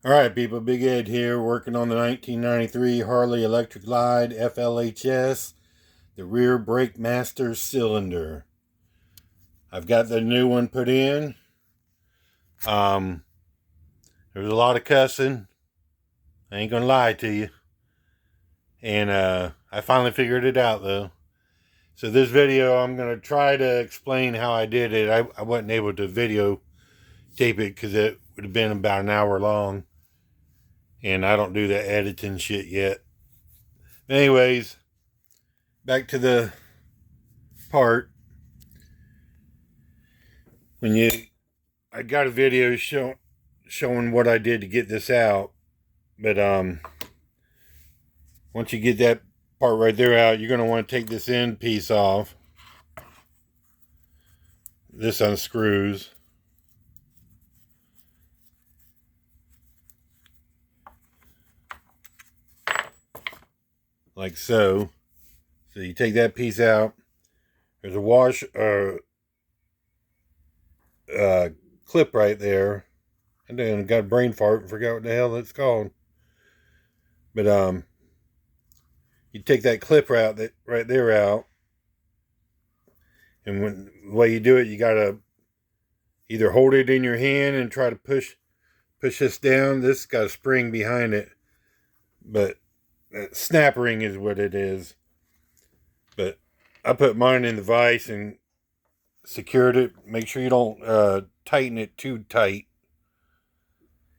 Alright people, Big Ed here, working on the 1993 Harley Electraglide FLHS, the rear brake master cylinder. I've got the new one put in. There was a lot of cussing, I ain't gonna lie to you. And I finally figured it out though. So this video, I'm gonna try to explain how I did it. I wasn't able to video tape it because it would have been about an hour long. And I don't do the editing shit yet. Anyways, back to the part. I got a video showing what I did to get this out. But once you get that part right there out, you're going to want to take this end piece off. This unscrews. Like so. So you take that piece out. There's a clip right there. I then got a brain fart and forgot what the hell it's called. But you take that clip right there out. And the way you do it, you gotta either hold it in your hand and try to push this down. This got a spring behind it. But snap ring is what it is. But I put mine in the vise and secured it. Make sure you don't tighten it too tight.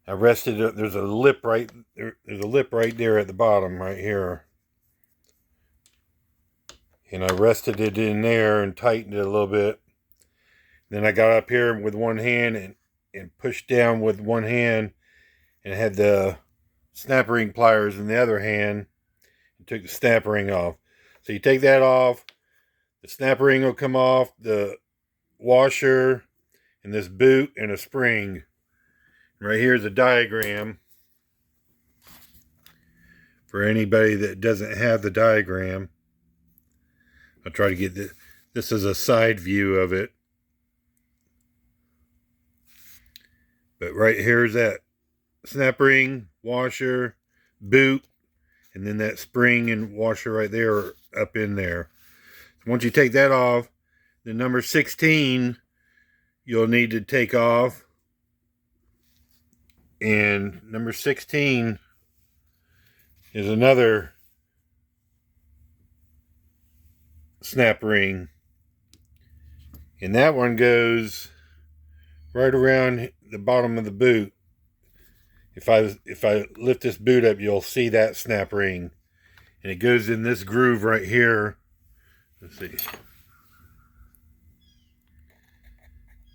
I rested it. There's a lip right there at the bottom right here. And I rested it in there and tightened it a little bit. Then I got up here with one hand and pushed down with one hand and had the snap ring pliers in the other hand and took the snap ring off. So you take that off, the snap ring will come off, the washer, and this boot and a spring. Right here is a diagram for anybody that doesn't have the diagram. I'll try to get this is a side view of it. But right here's that snap ring, washer, boot, and then that spring and washer right there are up in there. So once you take that off, the number 16 you'll need to take off. And number 16 is another snap ring. And that one goes right around the bottom of the boot. If I lift this boot up, you'll see that snap ring. And it goes in this groove right here. Let's see.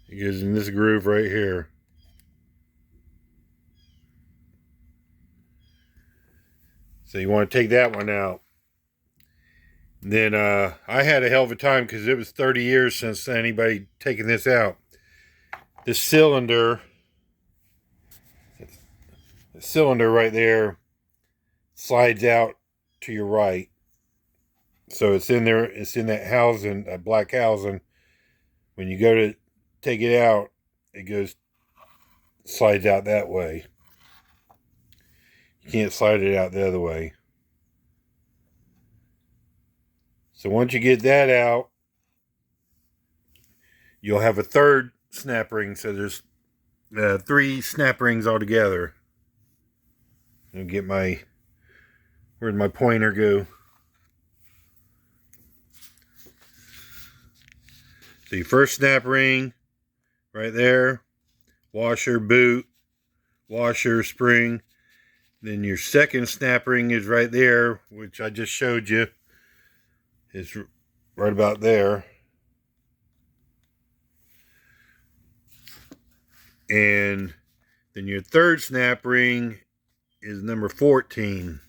It goes in this groove right here. So you want to take that one out. And then I had a hell of a time because it was 30 years since anybody taken this out. This cylinder, the cylinder right there slides out to your right. So it's in there, it's in that housing, that black housing. When you go to take it out, it slides out that way. You can't slide it out the other way. So once you get that out, you'll have a third snap ring. So there's 3 snap rings altogether. I'll get where'd my pointer go? So your first snap ring, right there, washer, boot, washer, spring. Then your second snap ring is right there, which I just showed you. It's right about there. And then your third snap ring is number 14.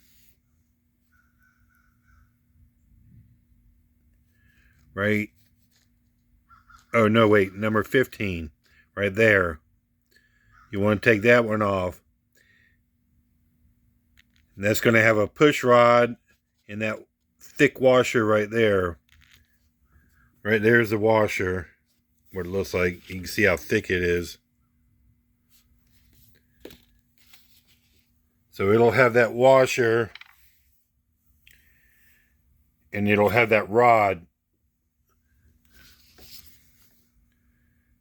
Right? Oh, no, wait. Number 15. Right there. You want to take that one off. And that's going to have a push rod and that thick washer right there. Right there's the washer. What it looks like. You can see how thick it is. So it'll have that washer, and it'll have that rod.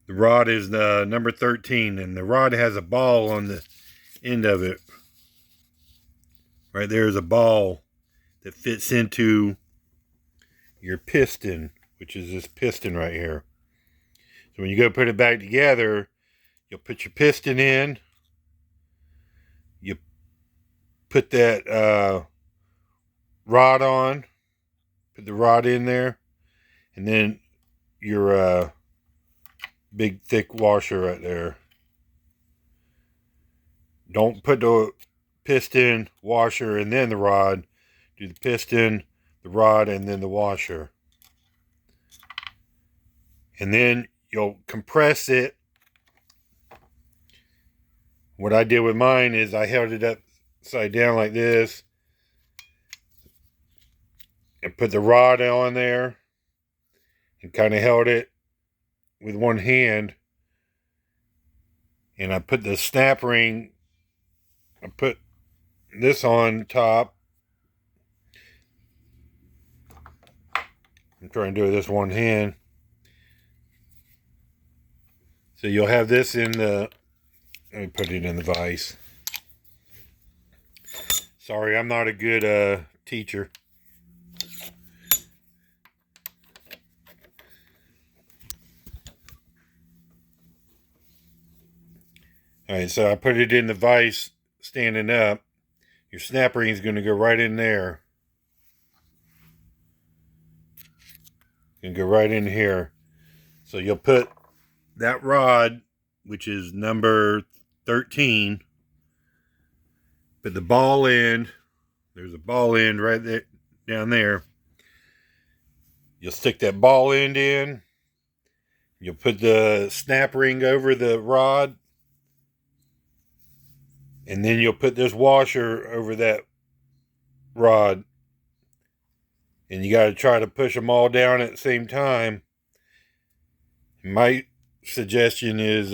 The rod is the number 13, and the rod has a ball on the end of it. Right there is a ball that fits into your piston, which is this piston right here. So when you go put it back together, you'll put your piston in, you put that rod on, put the rod in there, and then your big thick washer right there. Don't put the piston, washer, and then the rod. Do the piston, the rod, and then the washer. And then you'll compress it. What I did with mine is I held it upside down like this and put the rod on there and kind of held it with one hand. And I put the snap ring, I put this on top. I'm trying to do it with this one hand. So you'll have this in the, let me put it in the vise. Sorry, I'm not a good teacher. Alright, so I put it in the vise standing up. Your snap ring is going to go right in there. And go right in here. So you'll put that rod, which is number 13, put the ball end. There's a ball end right there, down there. You'll stick that ball end in. You'll put the snap ring over the rod. And then you'll put this washer over that rod. And you got to try to push them all down at the same time. My suggestion is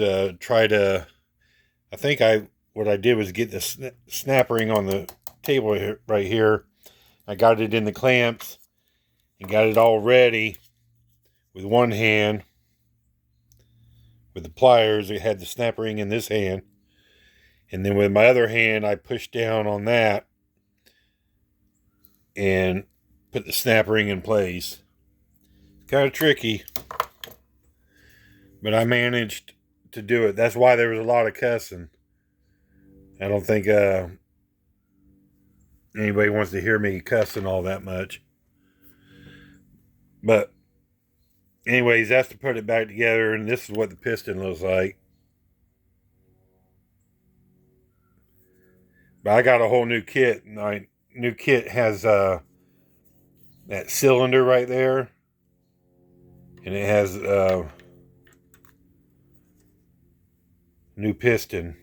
what I did was get the snap ring on the table right here. I got it in the clamps and got it all ready with one hand. With the pliers, it had the snap ring in this hand. And then with my other hand, I pushed down on that and put the snap ring in place. Kind of tricky, but I managed to do it. That's why there was a lot of cussing. I don't think anybody wants to hear me cussing all that much. But anyways, that's to put it back together, and this is what the piston looks like. But I got a whole new kit. My new kit has that cylinder right there. And it has new piston.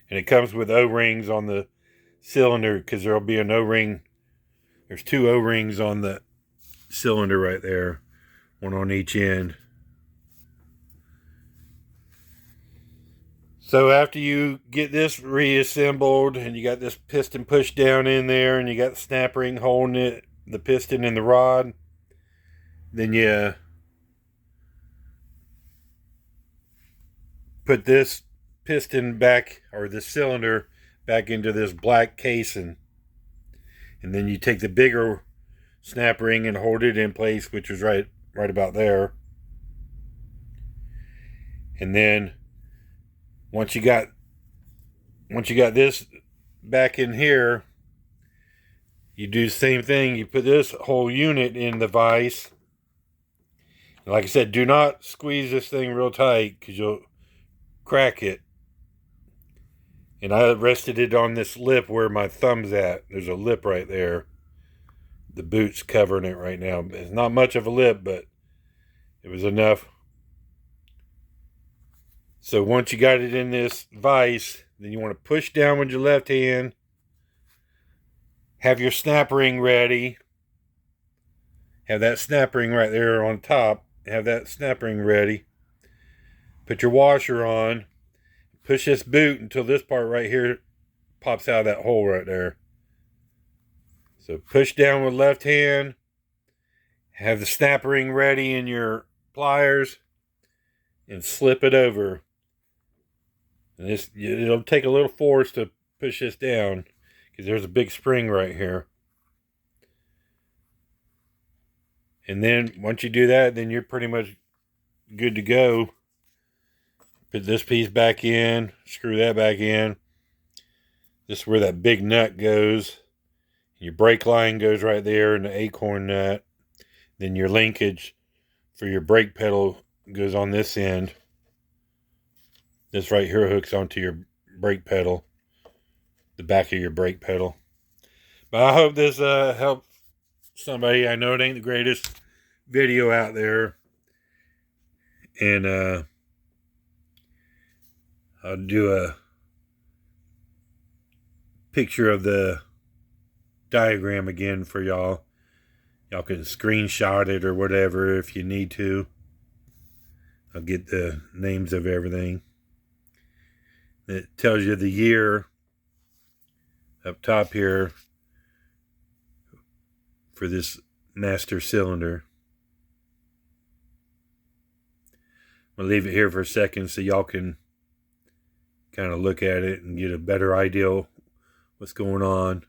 And it comes with O-rings on the cylinder because there'll be an O-ring. There's two O-rings on the cylinder right there. One on each end. So after you get this reassembled and you got this piston pushed down in there and you got the snap ring holding it, the piston and the rod, then you put this piston back, or the cylinder back into this black casing. And then you take the bigger snap ring and hold it in place, which is right about there. And then once you got this back in here, you do the same thing. You put this whole unit in the vise. And like I said, do not squeeze this thing real tight because you'll crack it. And I rested it on this lip where my thumb's at. There's a lip right there. The boot's covering it right now. It's not much of a lip, but it was enough. So once you got it in this vise, then you want to push down with your left hand. Have your snap ring ready. Have that snap ring right there on top. Have that snap ring ready. Put your washer on. Push this boot until this part right here pops out of that hole right there. So push down with left hand. Have the snap ring ready in your pliers and slip it over. And this, it'll take a little force to push this down because there's a big spring right here. And then once you do that, then you're pretty much good to go. Put this piece back in, screw that back in. This is where that big nut goes. Your brake line goes right there, and the acorn nut. Then your linkage for your brake pedal goes on this end. This right here hooks onto your brake pedal, the back of your brake pedal. But I hope this helps somebody. I know it ain't the greatest video out there. And I'll do a picture of the diagram again for y'all. Y'all can screenshot it or whatever if you need to. I'll get the names of everything. It tells you the year up top here for this master cylinder. I'll leave it here for a second so y'all can kind of look at it and get a better idea what's going on.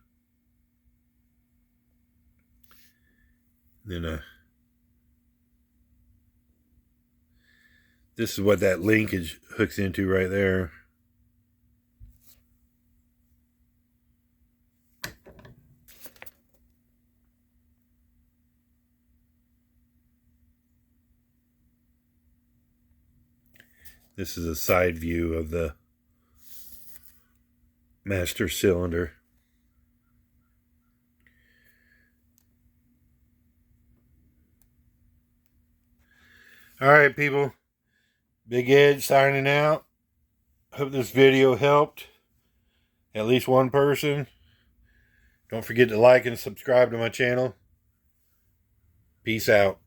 Then this is what that linkage hooks into right there. This is a side view of the master cylinder. All right, people. Big Ed signing out. Hope this video helped at least one person. Don't forget to like and subscribe to my channel. Peace out.